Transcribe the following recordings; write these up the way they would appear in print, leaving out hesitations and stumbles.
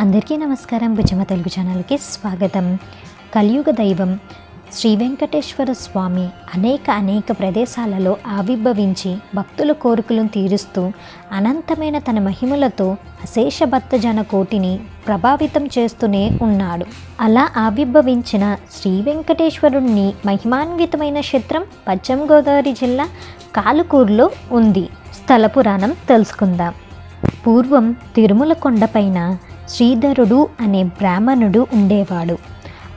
అందరికీ నమస్కారం. భుజమ తెలుగు ఛానల్కి స్వాగతం. కలియుగ దైవం శ్రీ వెంకటేశ్వర స్వామి అనేక ప్రదేశాలలో ఆవిర్భవించి భక్తుల కోరికలను తీరుస్తూ అనంతమైన తన మహిమలతో అశేష భక్తజన కోటిని ప్రభావితం చేస్తూనే ఉన్నాడు. అలా ఆవిర్భవించిన శ్రీ వెంకటేశ్వరుణ్ణి మహిమాన్వితమైన క్షేత్రం పశ్చిమ గోదావరి జిల్లా కాలుకూరులో ఉంది. స్థల పురాణం తెలుసుకుందాం. పూర్వం తిరుమల కొండపైన శ్రీధరుడు అనే బ్రాహ్మణుడు ఉండేవాడు.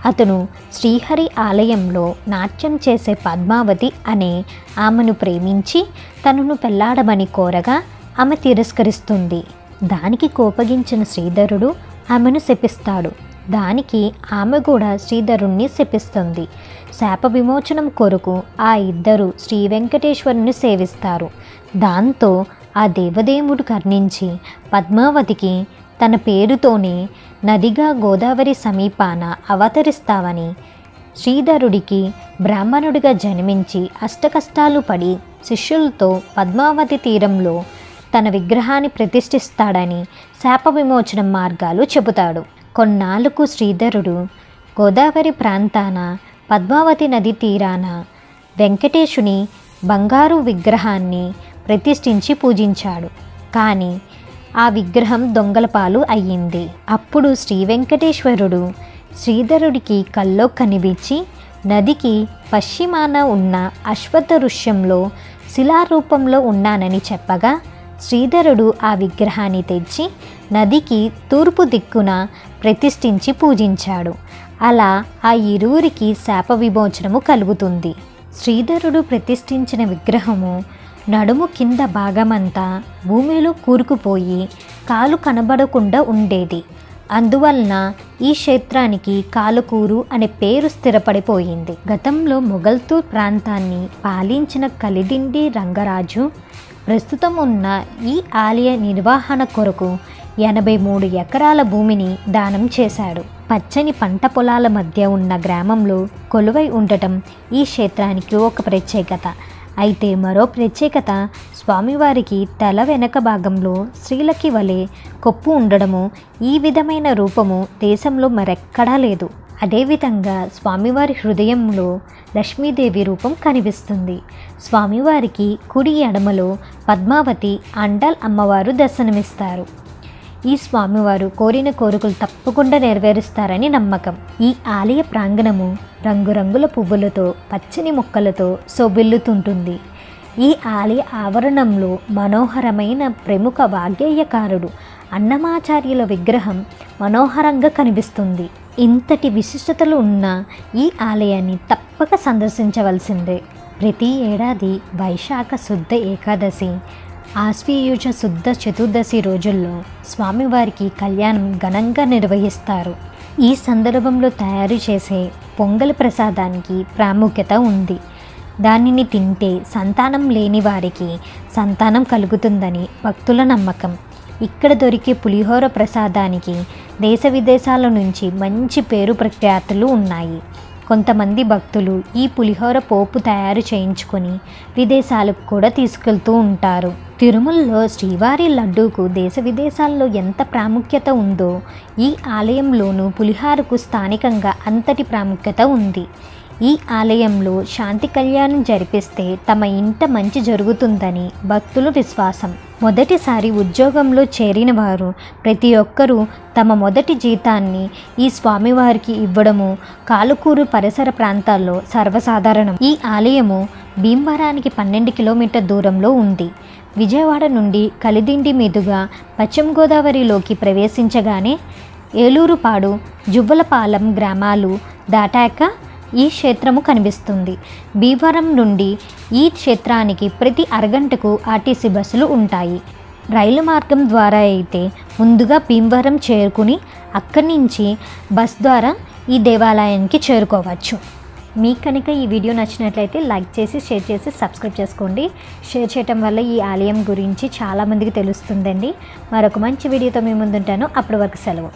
అతను శ్రీహరి ఆలయంలో నాట్యం చేసే పద్మావతి అనే ఆమెను ప్రేమించి తనను పెళ్లాడమని కోరగా ఆమె తిరస్కరిస్తుంది. దానికి కోపగించిన శ్రీధరుడు ఆమెను శపిస్తాడు. దానికి ఆమె కూడా శ్రీధరుణ్ణి శపిస్తుంది. శాప విమోచనం కొరకు ఆ ఇద్దరు శ్రీ వెంకటేశ్వరుని సేవిస్తారు. దాంతో ఆ దేవదేవుడు కర్ణించి పద్మావతికి తన పేరుతోనే నదిగా గోదావరి సమీపాన అవతరిస్తావని, శ్రీధరుడికి బ్రాహ్మణుడిగా జన్మించి అష్టకష్టాలు పడి శిష్యులతో పద్మావతి తీరంలో తన విగ్రహాన్ని ప్రతిష్ఠిస్తాడని శాప విమోచన మార్గాలు చెబుతాడు. కొన్నాళ్ళకు శ్రీధరుడు గోదావరి ప్రాంతాన పద్మావతి నది తీరాన వెంకటేశుని బంగారు విగ్రహాన్ని ప్రతిష్ఠించి పూజించాడు. కానీ ఆ విగ్రహం దొంగల పాలు అయ్యింది. అప్పుడు శ్రీ వెంకటేశ్వరుడు శ్రీధరుడికి కల్లో కనిపించి నదికి పశ్చిమాన ఉన్న అశ్వత్థ వృక్షంలో శిలారూపంలో ఉన్నానని చెప్పగా శ్రీధరుడు ఆ విగ్రహాన్ని తెచ్చి నదికి తూర్పు దిక్కున ప్రతిష్ఠించి పూజించాడు. అలా ఆ ఇరువురికి శాప విమోచనము కలుగుతుంది. శ్రీధరుడు ప్రతిష్ఠించిన విగ్రహము నడుము కింద భాగమంతా భూమిలో కూరుకుపోయి కాలు కనబడకుండా ఉండేది. అందువలన ఈ క్షేత్రానికి కాలుకూరు అనే పేరు స్థిరపడిపోయింది. గతంలో మొగల్తూర్ ప్రాంతాన్ని పాలించిన కలిదిండి రంగరాజు ప్రస్తుతం ఉన్న ఈ ఆలయ నిర్వహణ కొరకు 83 ఎకరాల భూమిని దానం చేశాడు. పచ్చని పంట పొలాల మధ్య ఉన్న గ్రామంలో కొలువై ఉండటం ఈ క్షేత్రానికి ఒక ప్రత్యేకత. అయితే మరో ప్రత్యేకత స్వామివారికి తల వెనక భాగంలో స్త్రీలకి వలె కొప్పు ఉండడము. ఈ విధమైన రూపము దేశంలో మరెక్కడా లేదు. అదేవిధంగా స్వామివారి హృదయంలో లక్ష్మీదేవి రూపం కనిపిస్తుంది. స్వామివారికి కుడి ఎడమలో పద్మావతి అండల్ అమ్మవారు దర్శనమిస్తారు. ఈ స్వామివారు కోరిన కోరికలు తప్పకుండా నెరవేరుస్తారని నమ్మకం. ఈ ఆలయ ప్రాంగణము రంగురంగుల పువ్వులతో పచ్చని మొక్కలతో శోభిల్లుతుంటుంది. ఈ ఆలయ ఆవరణంలో మనోహరమైన ప్రముఖ వాగ్గేయకారుడు అన్నమాచార్యుల విగ్రహం మనోహరంగా కనిపిస్తుంది. ఇంతటి విశిష్టతలు ఉన్న ఈ ఆలయాన్ని తప్పక సందర్శించవలసిందే. ప్రతి ఏడాది వైశాఖ శుద్ధ ఏకాదశి, ఆశ్వయుజ శుద్ధ చతుర్దశి రోజుల్లో స్వామివారికి కళ్యాణం ఘనంగా నిర్వహిస్తారు. ఈ సందర్భంలో తయారు చేసే పొంగల్ ప్రసాదానికి ప్రాముఖ్యత ఉంది. దానిని తింటే సంతానం లేని వారికి సంతానం కలుగుతుందని భక్తుల నమ్మకం. ఇక్కడ దొరికే పులిహోర ప్రసాదానికి దేశ విదేశాల నుంచి మంచి పేరు ప్రఖ్యాతులు ఉన్నాయి. కొంతమంది భక్తులు ఈ పులిహోర పోపు తయారు చేయించుకొని విదేశాలకు కూడా తీసుకెళ్తూ ఉంటారు. తిరుమలలో శ్రీవారి లడ్డూకు దేశ విదేశాల్లో ఎంత ప్రాముఖ్యత ఉందో ఈ ఆలయంలోనూ పులిహోరకు స్థానికంగా అంతటి ప్రాముఖ్యత ఉంది. ఈ ఆలయంలో శాంతి కళ్యాణం జరిపిస్తే తమ ఇంట మంచి జరుగుతుందని భక్తుల విశ్వాసం. మొదటిసారి ఉద్యోగంలో చేరిన వారు ప్రతి ఒక్కరూ తమ మొదటి జీతాన్ని ఈ స్వామివారికి ఇవ్వడము కాలుకూరు పరిసర ప్రాంతాల్లో సర్వసాధారణం. ఈ ఆలయము భీమవరానికి 12 కిలోమీటర్ దూరంలో ఉంది. విజయవాడ నుండి కలిదిండి మీదుగా పశ్చిమ గోదావరిలోకి ప్రవేశించగానే ఏలూరుపాడు, జువ్వలపాలెం గ్రామాలు దాటాక ఈ క్షేత్రము కనిపిస్తుంది. భీమవరం నుండి ఈ క్షేత్రానికి ప్రతి అరగంటకు ఆర్టీసీ బస్సులు ఉంటాయి. రైలు మార్గం ద్వారా అయితే ముందుగా భీమవరం చేరుకుని అక్కడి నుంచి బస్ ద్వారా ఈ దేవాలయానికి చేరుకోవచ్చు. మీకు కనుక ఈ వీడియో నచ్చినట్లయితే లైక్ చేసి షేర్ చేసి సబ్స్క్రైబ్ చేసుకోండి. షేర్ చేయటం వల్ల ఈ ఆలయం గురించి చాలామందికి తెలుస్తుందండి. మరొక మంచి వీడియోతో మీ ముందుంటాను. అప్పటి వరకు సెలవు.